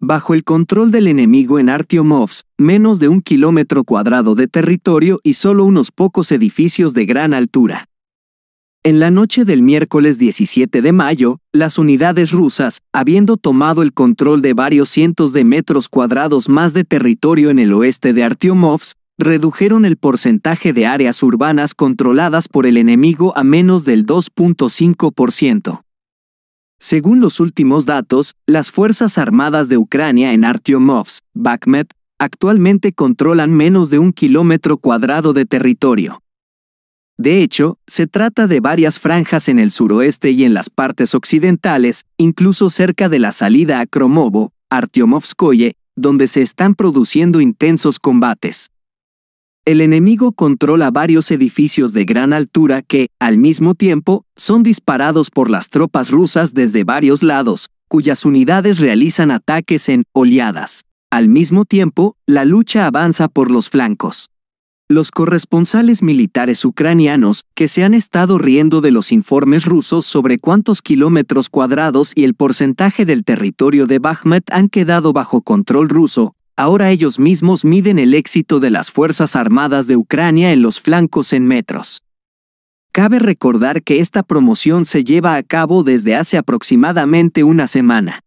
bajo el control del enemigo en Artyomovsk, menos de 1 kilómetro cuadrado de territorio y solo unos pocos edificios de gran altura. En la noche del miércoles 17 de mayo, las unidades rusas, habiendo tomado el control de varios cientos de metros cuadrados más de territorio en el oeste de Artyomovsk, redujeron el porcentaje de áreas urbanas controladas por el enemigo a menos del 2.5%. Según los últimos datos, las Fuerzas Armadas de Ucrania en Artyomovsk, Bakhmut, actualmente controlan menos de 1 kilómetro cuadrado de territorio. De hecho, se trata de varias franjas en el suroeste y en las partes occidentales, incluso cerca de la salida a Kromovo, Artyomovskoye, donde se están produciendo intensos combates. El enemigo controla varios edificios de gran altura que, al mismo tiempo, son disparados por las tropas rusas desde varios lados, cuyas unidades realizan ataques en oleadas. Al mismo tiempo, la lucha avanza por los flancos. Los corresponsales militares ucranianos, que se han estado riendo de los informes rusos sobre cuántos kilómetros cuadrados y el porcentaje del territorio de Bakhmut han quedado bajo control ruso, ahora ellos mismos miden el éxito de las Fuerzas Armadas de Ucrania en los flancos en metros. Cabe recordar que esta promoción se lleva a cabo desde hace aproximadamente una semana.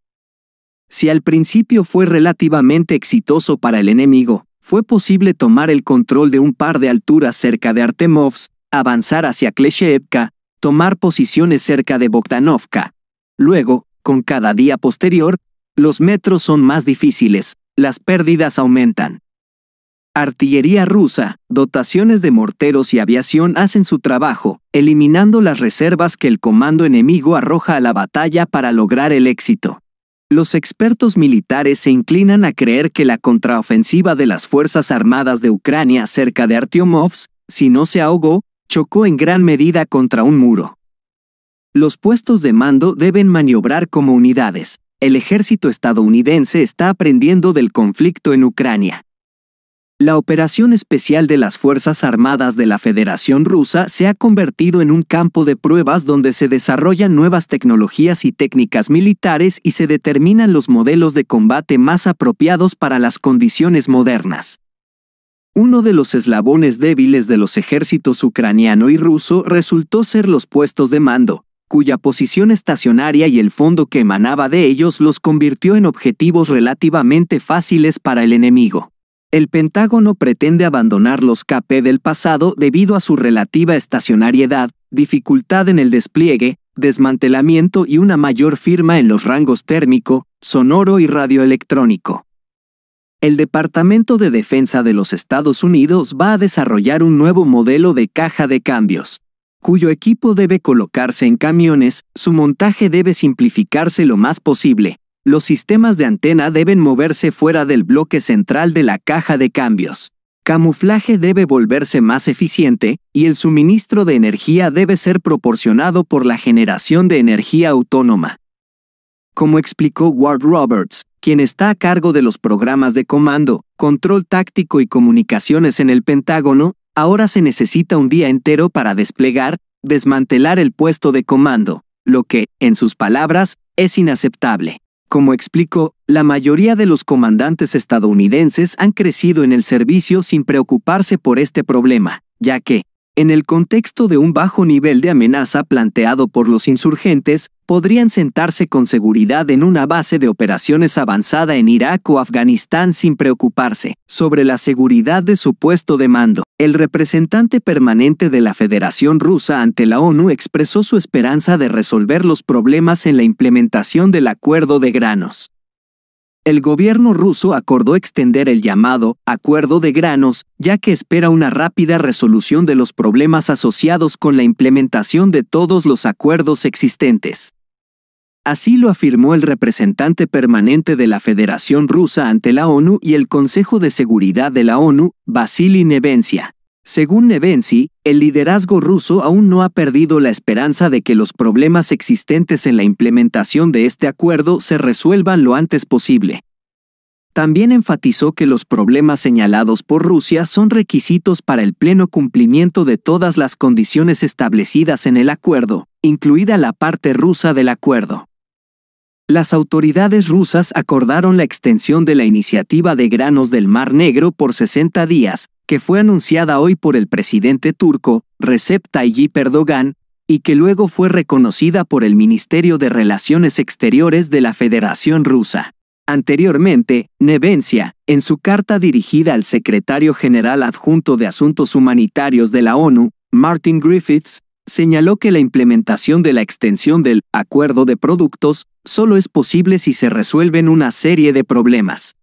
Si al principio fue relativamente exitoso para el enemigo, fue posible tomar el control de un par de alturas cerca de Artemovsk, avanzar hacia Kleshevka, tomar posiciones cerca de Bogdanovka. Luego, con cada día posterior, los metros son más difíciles, las pérdidas aumentan. Artillería rusa, dotaciones de morteros y aviación hacen su trabajo, eliminando las reservas que el comando enemigo arroja a la batalla para lograr el éxito. Los expertos militares se inclinan a creer que la contraofensiva de las Fuerzas Armadas de Ucrania cerca de Artyomovsk, si no se ahogó, chocó en gran medida contra un muro. Los puestos de mando deben maniobrar como unidades. El ejército estadounidense está aprendiendo del conflicto en Ucrania. La operación especial de las Fuerzas Armadas de la Federación Rusa se ha convertido en un campo de pruebas donde se desarrollan nuevas tecnologías y técnicas militares y se determinan los modelos de combate más apropiados para las condiciones modernas. Uno de los eslabones débiles de los ejércitos ucraniano y ruso resultó ser los puestos de mando, cuya posición estacionaria y el fondo que emanaba de ellos los convirtió en objetivos relativamente fáciles para el enemigo. El Pentágono pretende abandonar los KP del pasado debido a su relativa estacionariedad, dificultad en el despliegue, desmantelamiento y una mayor firma en los rangos térmico, sonoro y radioelectrónico. El Departamento de Defensa de los Estados Unidos va a desarrollar un nuevo modelo de caja de cambios, cuyo equipo debe colocarse en camiones, su montaje debe simplificarse lo más posible. Los sistemas de antena deben moverse fuera del bloque central de la caja de cambios. Camuflaje debe volverse más eficiente, y el suministro de energía debe ser proporcionado por la generación de energía autónoma. Como explicó Ward Roberts, quien está a cargo de los programas de comando, control táctico y comunicaciones en el Pentágono, ahora se necesita un día entero para desplegar, desmantelar el puesto de comando, lo que, en sus palabras, es inaceptable. Como explicó, la mayoría de los comandantes estadounidenses han crecido en el servicio sin preocuparse por este problema, ya que, en el contexto de un bajo nivel de amenaza planteado por los insurgentes, podrían sentarse con seguridad en una base de operaciones avanzada en Irak o Afganistán sin preocuparse sobre la seguridad de su puesto de mando. El representante permanente de la Federación Rusa ante la ONU expresó su esperanza de resolver los problemas en la implementación del acuerdo de granos. El gobierno ruso acordó extender el llamado Acuerdo de Granos, ya que espera una rápida resolución de los problemas asociados con la implementación de todos los acuerdos existentes. Así lo afirmó el representante permanente de la Federación Rusa ante la ONU y el Consejo de Seguridad de la ONU, Vasily Nevencia. Según Nevensi, el liderazgo ruso aún no ha perdido la esperanza de que los problemas existentes en la implementación de este acuerdo se resuelvan lo antes posible. También enfatizó que los problemas señalados por Rusia son requisitos para el pleno cumplimiento de todas las condiciones establecidas en el acuerdo, incluida la parte rusa del acuerdo. Las autoridades rusas acordaron la extensión de la iniciativa de granos del Mar Negro por 60 días, que fue anunciada hoy por el presidente turco, Recep Tayyip Erdogan, y que luego fue reconocida por el Ministerio de Relaciones Exteriores de la Federación Rusa. Anteriormente, Nevencia, en su carta dirigida al secretario general adjunto de Asuntos Humanitarios de la ONU, Martin Griffiths, señaló que la implementación de la extensión del Acuerdo de Productos solo es posible si se resuelven una serie de problemas,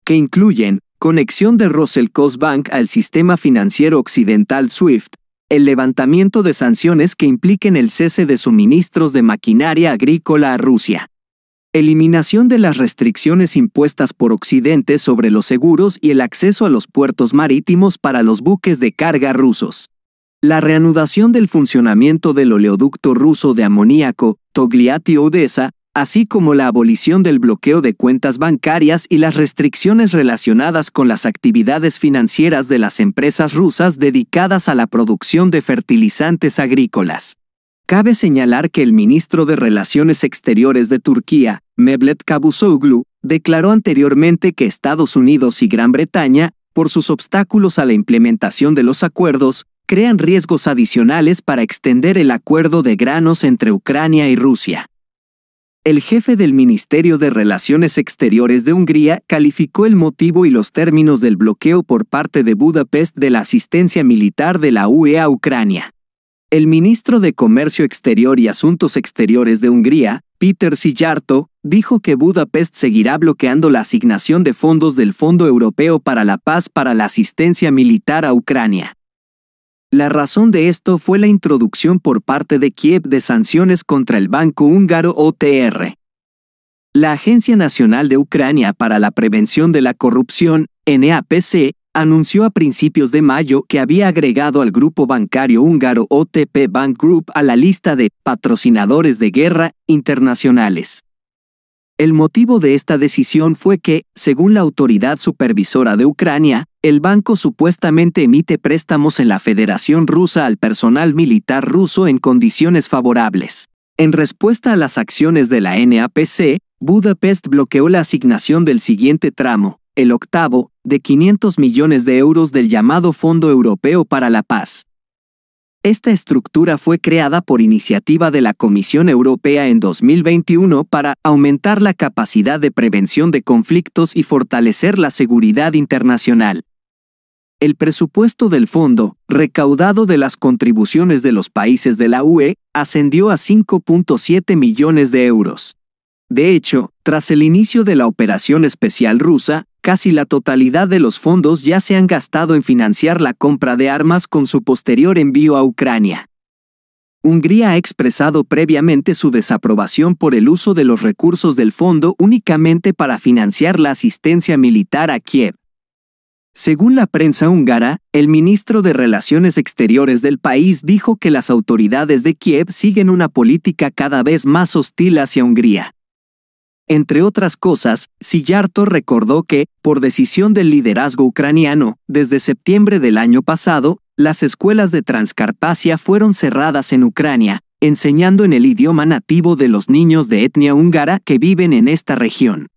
que incluyen conexión de Roselcosbank al sistema financiero occidental SWIFT, el levantamiento de sanciones que impliquen el cese de suministros de maquinaria agrícola a Rusia, eliminación de las restricciones impuestas por Occidente sobre los seguros y el acceso a los puertos marítimos para los buques de carga rusos, la reanudación del funcionamiento del oleoducto ruso de amoníaco, Togliatti-Odesa, así como la abolición del bloqueo de cuentas bancarias y las restricciones relacionadas con las actividades financieras de las empresas rusas dedicadas a la producción de fertilizantes agrícolas. Cabe señalar que el ministro de Relaciones Exteriores de Turquía, Mevlut Cavusoglu, declaró anteriormente que Estados Unidos y Gran Bretaña, por sus obstáculos a la implementación de los acuerdos, crean riesgos adicionales para extender el acuerdo de granos entre Ucrania y Rusia. El jefe del Ministerio de Relaciones Exteriores de Hungría calificó el motivo y los términos del bloqueo por parte de Budapest de la asistencia militar de la UE a Ucrania. El ministro de Comercio Exterior y Asuntos Exteriores de Hungría, Péter Szijjártó, dijo que Budapest seguirá bloqueando la asignación de fondos del Fondo Europeo para la Paz para la asistencia militar a Ucrania. La razón de esto fue la introducción por parte de Kiev de sanciones contra el banco húngaro OTR. La Agencia Nacional de Ucrania para la Prevención de la Corrupción, NAPC, anunció a principios de mayo que había agregado al grupo bancario húngaro OTP Bank Group a la lista de patrocinadores de guerra internacionales. El motivo de esta decisión fue que, según la autoridad supervisora de Ucrania, el banco supuestamente emite préstamos en la Federación Rusa al personal militar ruso en condiciones favorables. En respuesta a las acciones de la NAPC, Budapest bloqueó la asignación del siguiente tramo, el octavo, de 500 millones de euros del llamado Fondo Europeo para la Paz. Esta estructura fue creada por iniciativa de la Comisión Europea en 2021 para aumentar la capacidad de prevención de conflictos y fortalecer la seguridad internacional. El presupuesto del fondo, recaudado de las contribuciones de los países de la UE, ascendió a 5.7 millones de euros. De hecho, tras el inicio de la operación especial rusa, casi la totalidad de los fondos ya se han gastado en financiar la compra de armas con su posterior envío a Ucrania. Hungría ha expresado previamente su desaprobación por el uso de los recursos del fondo únicamente para financiar la asistencia militar a Kiev. Según la prensa húngara, el ministro de Relaciones Exteriores del país dijo que las autoridades de Kiev siguen una política cada vez más hostil hacia Hungría. Entre otras cosas, Szijjártó recordó que, por decisión del liderazgo ucraniano, desde septiembre del año pasado, las escuelas de Transcarpacia fueron cerradas en Ucrania, enseñando en el idioma nativo de los niños de etnia húngara que viven en esta región.